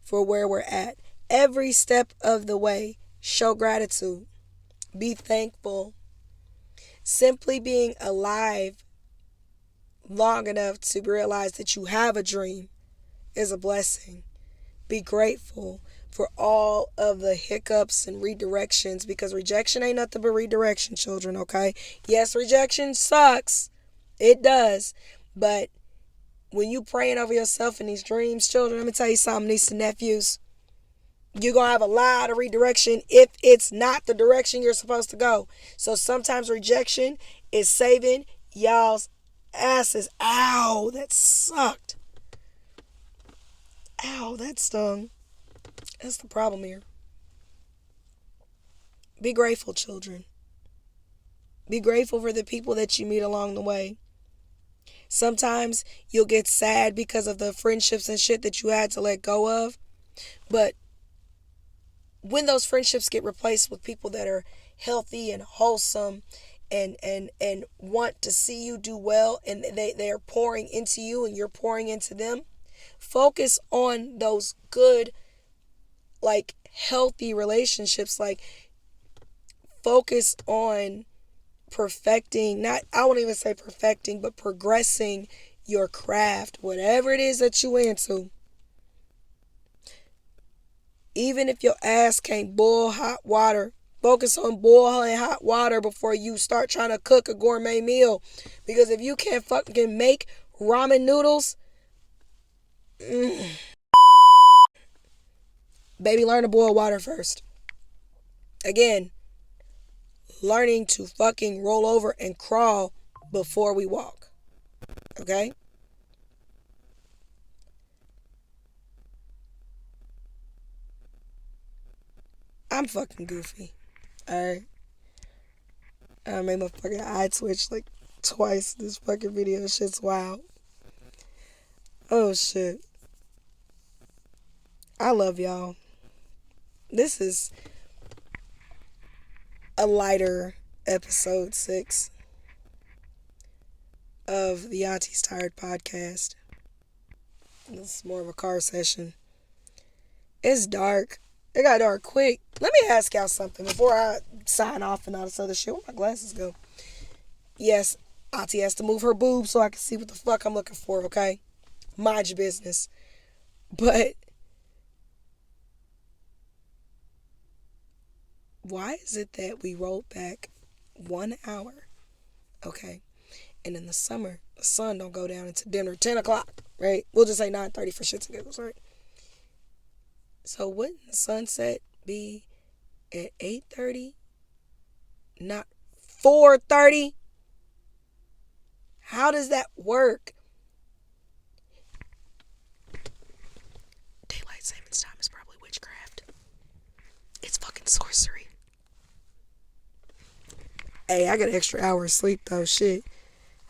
for where we're at. Every step of the way, show gratitude. Be thankful. Simply being alive long enough to realize that you have a dream is a blessing. Be grateful for all of the hiccups and redirections, because rejection ain't nothing but redirection, children, okay? Yes, rejection sucks. It does. But when you praying over yourself in these dreams, children, let me tell you something, nieces and nephews. You're going to have a lot of redirection if it's not the direction you're supposed to go. So sometimes rejection is saving y'all's asses. Ow, that sucked. Ow, that stung. That's the problem here. Be grateful, children. Be grateful for the people that you meet along the way. Sometimes you'll get sad because of the friendships and shit that you had to let go of. But when those friendships get replaced with people that are healthy and wholesome and want to see you do well, and they are pouring into you and you're pouring into them, focus on those good, like, healthy relationships. Like, focus on perfecting, not, I won't even say perfecting, but progressing your craft, whatever it is that you into. Even if your ass can't boil hot water, focus on boiling hot water before you start trying to cook a gourmet meal. Because if you can't fucking make ramen noodles, baby, learn to boil water first. Again, learning to fucking roll over and crawl before we walk. Okay? I'm fucking goofy. Alright? I made my fucking eye twitch like twice this fucking video. Shit's wild. Oh shit. I love y'all. This is a lighter episode 6 of the Auntie's Tired podcast. This is more of a car session. It's dark. It got dark quick. Let me ask y'all something before I sign off and all this other shit. Where my glasses go? Yes, Auntie has to move her boobs so I can see what the fuck I'm looking for, okay? Mind your business. But why is it that we rolled back 1 hour, okay? And in the summer, the sun don't go down until dinner 10 o'clock, right? We'll just say 9:30 for shits and giggles, right? So wouldn't the sunset be at 8:30, not 4:30? How does that work? Daylight savings time is probably witchcraft. It's fucking sorcery. Hey, I got an extra hour of sleep though, shit.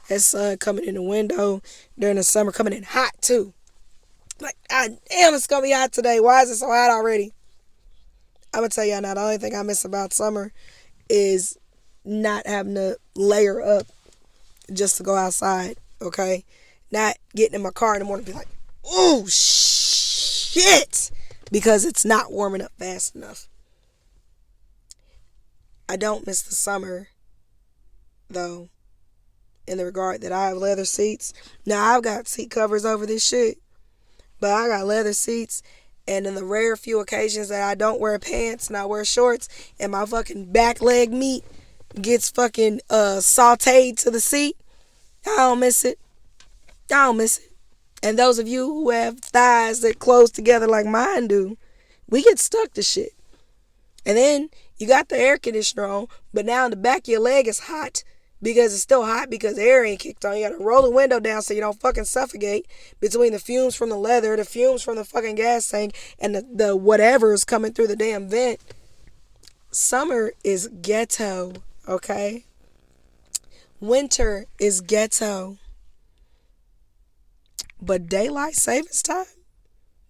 That sun coming in the window during the summer, coming in hot too. Like, God damn, it's gonna be hot today. Why is it so hot already? I'm gonna tell y'all now, the only thing I miss about summer is not having to layer up just to go outside, okay? Not getting in my car in the morning and be like, oh, shit, because it's not warming up fast enough. I don't miss the summer, though, in the regard that I have leather seats. Now, I've got seat covers over this shit, but I got leather seats, and in the rare few occasions that I don't wear pants and I wear shorts and my fucking back leg meat gets fucking sauteed to the seat, I don't miss it. I don't miss it. And those of you who have thighs that close together like mine do, we get stuck to shit. And then you got the air conditioner on, but now the back of your leg is hot because it's still hot because the air ain't kicked on. You gotta roll the window down so you don't fucking suffocate between the fumes from the leather, the fumes from the fucking gas tank, and the whatever's coming through the damn vent. Summer is ghetto, okay? Winter is ghetto. But daylight savings time?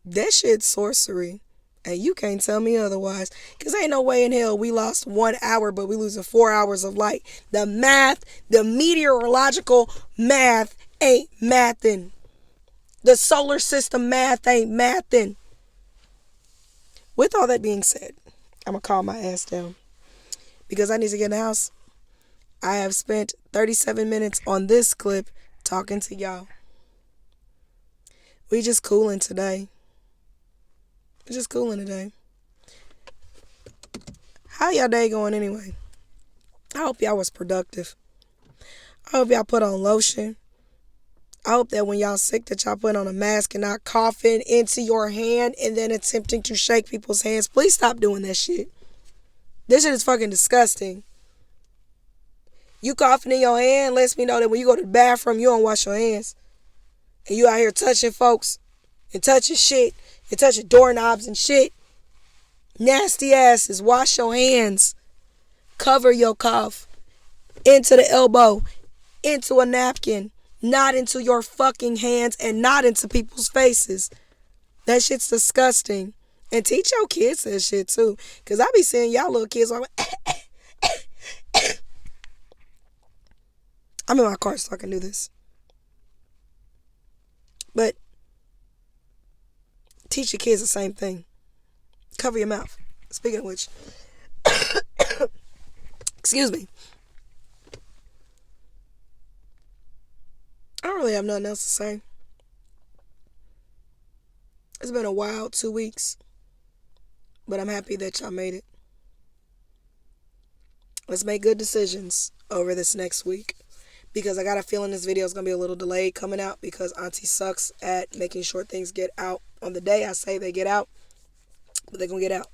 That shit's sorcery. And you can't tell me otherwise. Because ain't no way in hell we lost 1 hour, but we losing 4 hours of light. The math, the meteorological math ain't mathing. The solar system math ain't mathing. With all that being said, I'm going to calm my ass down. Because I need to get in the house. I have spent 37 minutes on this clip talking to y'all. We just cooling today. Just cooling today. How y'all day going anyway? I hope y'all was productive. I hope y'all put on lotion. I hope that when y'all sick that y'all put on a mask and not coughing into your hand and then attempting to shake people's hands. Please stop doing that shit. This shit is fucking disgusting. You coughing in your hand lets me know that when you go to the bathroom, you don't wash your hands. And you out here touching folks and touching shit. You're touching doorknobs and shit. Nasty asses. Wash your hands. Cover your cough. Into the elbow. Into a napkin. Not into your fucking hands and not into people's faces. That shit's disgusting. And teach your kids that shit too. Because I be seeing y'all little kids like, I'm in my car so I can do this. But teach your kids the same thing. Cover your mouth. Speaking of which, excuse me. I don't really have nothing else to say. It's been a wild 2 weeks, but I'm happy that y'all made it. Let's make good decisions over this next week, because I got a feeling this video is going to be a little delayed coming out because Auntie sucks at making sure things get out on the day I say they get out, but they're going to get out.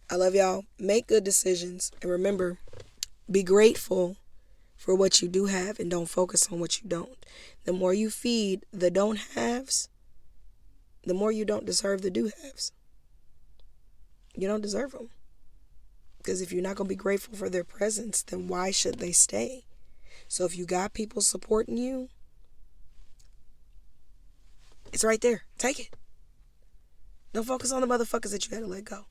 I love y'all. Make good decisions, and remember, be grateful for what you do have and don't focus on what you don't. The more you feed the don't haves, the more you don't deserve the do haves. You don't deserve them. Because if you're not going to be grateful for their presence, then why should they stay? So if you got people supporting you, it's right there. Take it. Don't focus on the motherfuckers that you had to let go.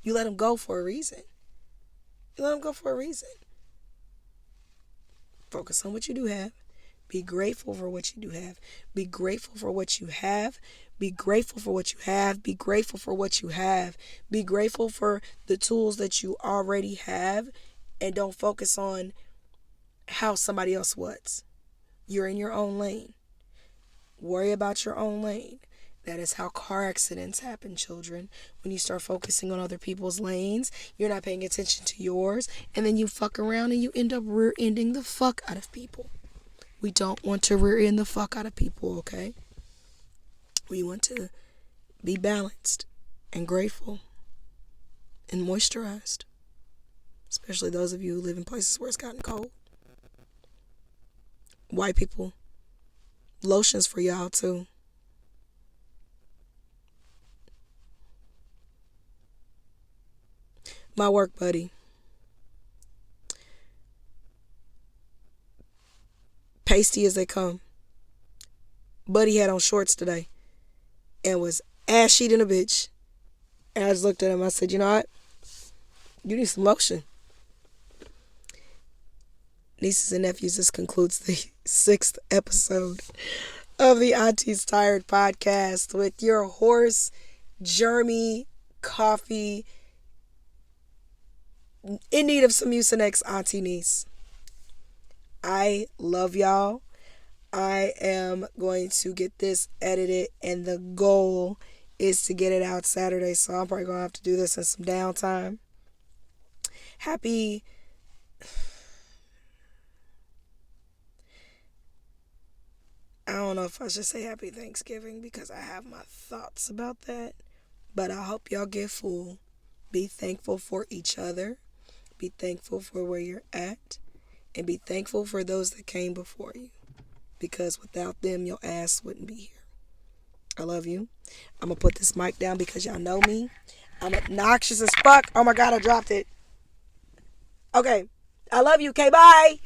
You let them go for a reason. You let them go for a reason. Focus on what you do have. Be grateful for what you do have. Be grateful for what you have. Be grateful for what you have. Be grateful for what you have. Be grateful for the tools that you already have. And don't focus on how somebody else was. You're in your own lane. Worry about your own lane. That is how car accidents happen, children. When you start focusing on other people's lanes, you're not paying attention to yours. And then you fuck around and you end up rear-ending the fuck out of people. We don't want to rear end the fuck out of people, okay? We want to be balanced and grateful and moisturized. Especially those of you who live in places where it's gotten cold. White people, lotions for y'all too. My work buddy, pasty as they come, buddy had on shorts today and was ashy than a bitch. And I just looked at him. I said, you know what? You need some lotion. Nieces and nephews, this concludes the 6th episode of the Auntie's Tired podcast with your horse, Jeremy, coffee, in need of some Mucinex, Auntie Nese. I love y'all. I am going to get this edited, and the goal is to get it out Saturday, so I'm probably going to have to do this in some downtime. Happy... I don't know if I should say happy Thanksgiving because I have my thoughts about that, but I hope y'all get full. Be thankful for each other. Be thankful for where you're at, and be thankful for those that came before you, because without them, your ass wouldn't be here. I love you. I'm going to put this mic down because y'all know me. I'm obnoxious as fuck. Oh my God, I dropped it. Okay. I love you. Okay, bye.